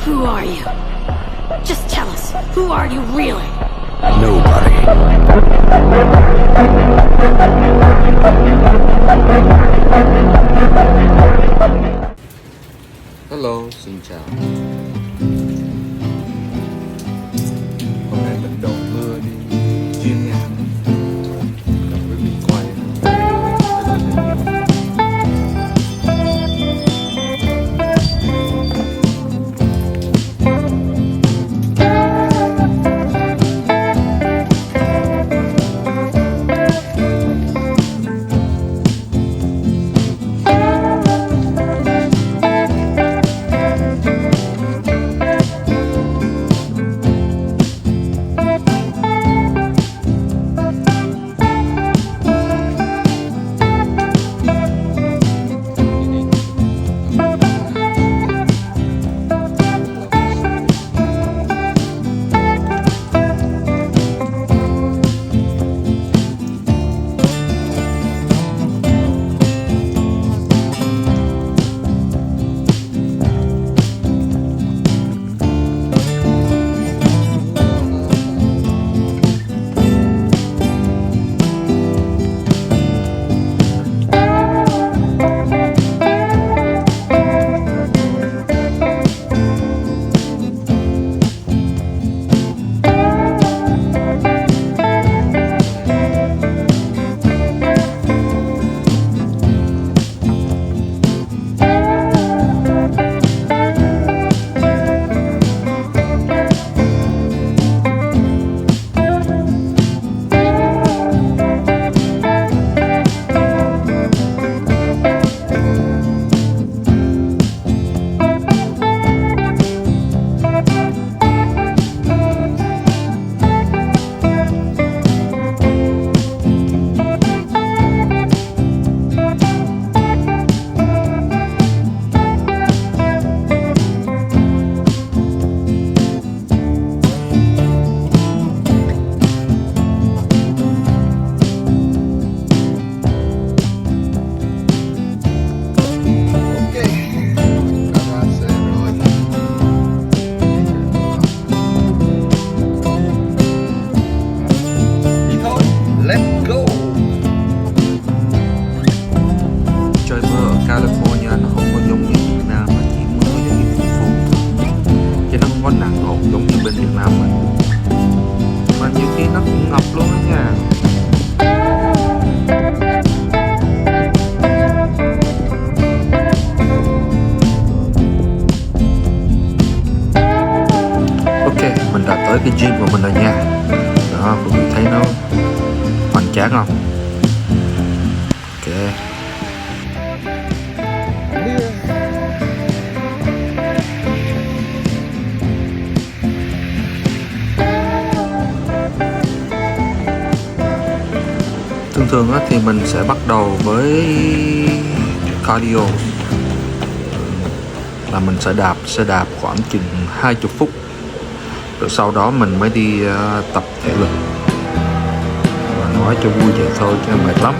Who are you? Just tell us, who are you really? Nobody. Hello, xin chào. Hôm nay mình đổ mưa đi chuyên nhà với mình quay. California nó không có giống như Việt Nam, mà chỉ mưa giống như phùn phùn chứ nó không có nặng hột giống như bên Việt Nam mình, mà nhiều khi nó cũng ngập luôn đó nha. Ok, mình đã tới cái gym của mình rồi nha. Đó, mọi người thấy nó hoành tráng không? Ok. Thường thì mình sẽ bắt đầu với cardio, là mình sẽ đạp khoảng chừng 20 phút, rồi sau đó mình mới đi tập thể lực. Và nói cho vui vậy thôi chứ mệt lắm.